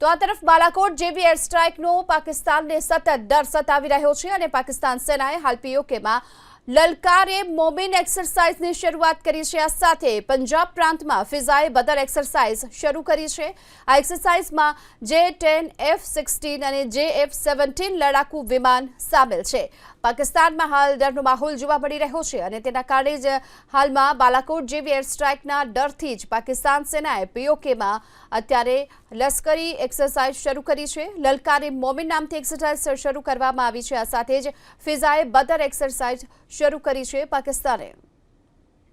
તો આ તરફ બાલાકોટ જેવી એર સ્ટ્રાઇકનો પાકિસ્તાનને સતત ડર સતાવી રહ્યો છે અને પાકિસ્તાન સેનાએ હાલ પીઓકેમાં લલકારે મોમિન એક્સરસાઇઝની શરૂઆત કરી છે। આ સાથે પંજાબ પ્રાંતમાં ફિઝાએ બદર એક્સરસાઇઝ શરૂ કરી છે। આ એક્સરસાઇઝમાં J-10, F-16 અને JF-17 લડાકુ વિમાન સામેલ છે। પાકિસ્તાનમાં હાલ ડરનો માહોલ જોવા મળી રહ્યો છે અને તેના કારણે જ હાલમાં બાલાકોટ જેવી એર સ્ટ્રાઇકના ડરથી જ પાકિસ્તાન સેનાએ પીઓકેમાં અત્યારે લશ્કરી એક્સરસાઇઝ શરૂ કરી છે। લલકારે મોમિન નામથી એક્સરસાઇઝ શરૂ કરવામાં આવી છે। આ સાથે જ ફિઝાએ બદર એક્સરસાઇઝ શરૂ કરી છે। પાકિસ્તાને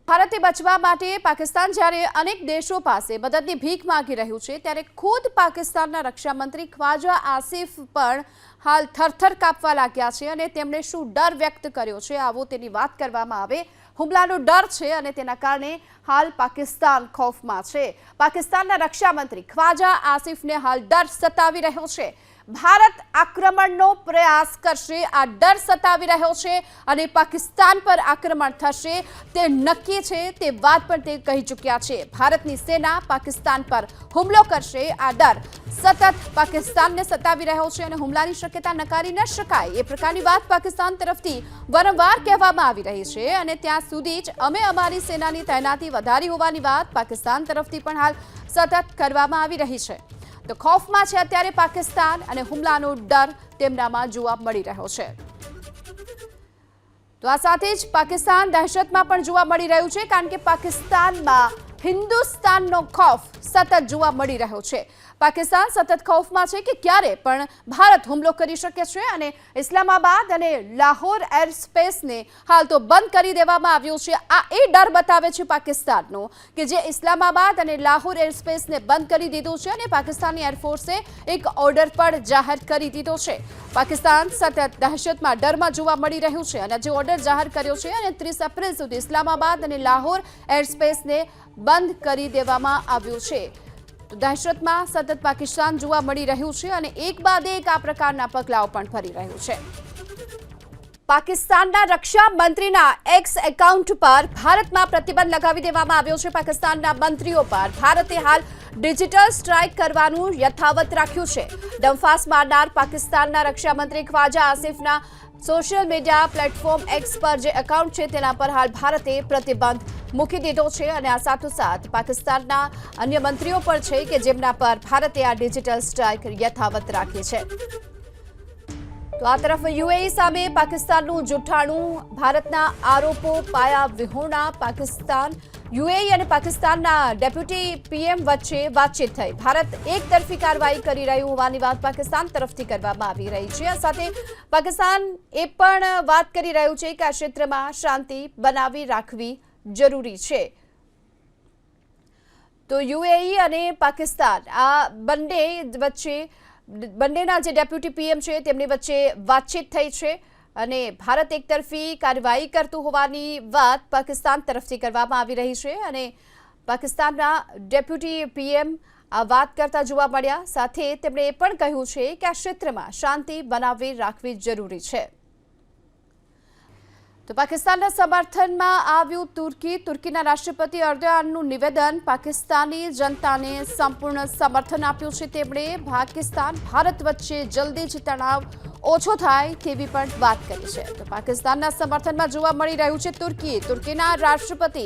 ભારતે બચવા માટે પાકિસ્તાન જ્યારે અનેક દેશો પાસે મદદની ભીખ માંગી રહ્યું છે ત્યારે ખુદ પાકિસ્તાનના રક્ષામંત્રી ખ્વાજા આસિફ પણ હાલ થરથર કાપવા લાગ્યા છે અને તેમણે શું ડર વ્યક્ત કર્યો છે આવો તેની વાત કરવામાં આવે। હુમલાનો ડર છે અને તેના કારણે હાલ પાકિસ્તાન ખૌફમાં છે। પાકિસ્તાનના રક્ષામંત્રી ખ્વાજા આસિફને હાલ ડર સતાવી રહ્યો છે। ભારત આક્રમણનો પ્રયાસ કરશે, આ ડર સતાવી રહ્યો છે અને પાકિસ્તાન પર આક્રમણ થશે તે નક્કી છે તે વાત પણ તે કહી ચૂક્યા છે। ભારતની સેના પાકિસ્તાન પર હુમલો કરશે, આ ડર સતત પાકિસ્તાનને સતાવી રહ્યો છે અને હુમલાની શક્યતા નકારી ન શકાય એ પ્રકારની વાત પાકિસ્તાન તરફથી વારંવાર કહેવામાં આવી રહી છે અને ત્યાં સુધી જ અમે અમારી સેનાની તૈનાતી વધારી હોવાની વાત પાકિસ્તાન તરફથી પણ હાલ સતત કરવામાં આવી રહી છે। તો ખૌફમાં છે અત્યારે પાકિસ્તાન અને હુમલાનો ડર તેમનામાં જોવા મળી રહ્યો છે। તો આ સાથે જ પાકિસ્તાન દહેશતમાં પણ જોવા મળી રહ્યું છે કારણ કે પાકિસ્તાનમાં હિન્દુસ્તાનનો ખૌફ સતત જોવા મળી રહ્યો છે। પાકિસ્તાન સતત ખૌફમાં છે કે ક્યારે પણ ભારત હુમલો કરી શકે છે અને ઇસ્લામાબાદ અને લાહોર એર સ્પેસને હાલ તો બંધ કરી દેવામાં આવ્યું છે। આ એ ડર બતાવે છે પાકિસ્તાનનો કે જે ઇસ્લામાબાદ અને લાહોર એર સ્પેસને બંધ કરી દીધું છે અને પાકિસ્તાની એરફોર્સે એક ઓર્ડર પણ જાહેર કરી દીધો છે। પાકિસ્તાન સતત દહેશતમાં ડરમાં જોવા મળી રહ્યું છે અને જે ઓર્ડર જાહેર કર્યો છે અને 30 એપ્રિલ સુધી ઇસ્લામાબાદ અને લાહોર એર સ્પેસને બંધ કરી દેવામાં આવ્યું છે। તો દહેશતમાં સતત પાકિસ્તાન જોવા મળી રહ્યું છે અને એક બાદ એક આ પ્રકારના પગલાઓ પણ ફરી રહ્યું છે। પાકિસ્તાનના રક્ષા મંત્રીના એક્સ એકાઉન્ટ પર ભારતમાં પ્રતિબંધ લગાવી દેવામાં આવ્યો છે। પાકિસ્તાનના મંત્રીઓ પર ભારતે હાલ ડિજિટલ સ્ટ્રાઇક કરવાનું યથાવત રાખ્યું છે। ડંફાસ મારનાર પાકિસ્તાનના રક્ષા મંત્રી ખ્વાજા આસિફના સોશિયલ મીડિયા પ્લેટફોર્મ એક્સ પર જે એકાઉન્ટ છે તેના પર હાલ ભારતે પ્રતિબંધ મૂકી દીધો છે અને આ સાથોસાથ પાકિસ્તાનના અન્ય મંત્રીઓ પણ છે કે જેમના પર ભારતે આ ડિજિટલ સ્ટ્રાઇક યથાવત રાખી છે। તો આ તરફ યુએઈ સામે પાકિસ્તાનનું જૂઠાણું, ભારતના આરોપો પાયા વિહોણા। પાકિસ્તાન યુએઈ અને પાકિસ્તાનના ડેપ્યુટી પીએમ વચ્ચે વાતચીત થઈ। ભારત એકતરફી કાર્યવાહી કરી રહ્યું હોવાની વાત પાકિસ્તાન તરફથી કરવામાં આવી રહી છે। આ સાથે પાકિસ્તાન એ પણ વાત કરી રહ્યું છે કે આ ક્ષેત્રમાં શાંતિ બનાવી રાખવી જરૂરી છે। તો યુએઈ અને પાકિસ્તાન આ બંનેના જે ડેપ્યુટી પીએમ છે તેમની વચ્ચે વાતચીત થઈ છે અને ભારત એકતરફી કાર્યવાહી કરતું હોવાની વાત પાકિસ્તાન તરફથી કરવામાં આવી રહી છે અને પાકિસ્તાનના ડેપ્યુટી પીએમ આ વાત કરતા જોવા મળ્યા। સાથે તેમણે એ પણ કહ્યું છે કે આ ક્ષેત્રમાં શાંતિ બનાવી રાખવી જરૂરી છે। તો પાકિસ્તાનના સમર્થનમાં આવ્યું તુર્કીના રાષ્ટ્રપતિ અર્દોઆનનું નિવેદન, પાકિસ્તાની જનતાને સંપૂર્ણ સમર્થન આપ્યું છે। તેમણે પાકિસ્તાન ભારત વચ્ચે જલ્દી જ તણાવ ઓછો થાય તેવી પણ વાત કરી છે। તો પાકિસ્તાનના સમર્થનમાં જોવા મળી રહ્યું છે તુર્કીના રાષ્ટ્રપતિ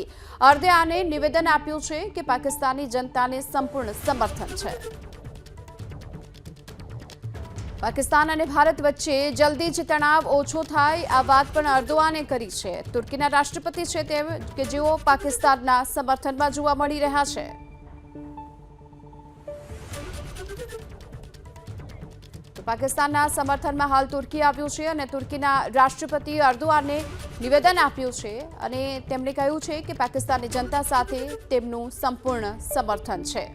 અર્દોઆને નિવેદન આપ્યું છે કે પાકિસ્તાની જનતાને સંપૂર્ણ સમર્થન છે। પાકિસ્તાન અને ભારત વચ્ચે જલ્દી જ તણાવ ઓછો થાય આ વાત પણ અર્દોઆને કરી છે। તુર્કીના રાષ્ટ્રપતિ છે તે કે જેઓ પાકિસ્તાનના સમર્થનમાં જોવા મળી રહ્યા છે। તો પાકિસ્તાનના સમર્થનમાં હાલ તુર્કી આવ્યું છે અને તુર્કીના રાષ્ટ્રપતિ અર્દોઆને નિવેદન આપ્યું છે અને તેમણે કહ્યું છે કે પાકિસ્તાની જનતા સાથે તેમનું સંપૂર્ણ સમર્થન છે।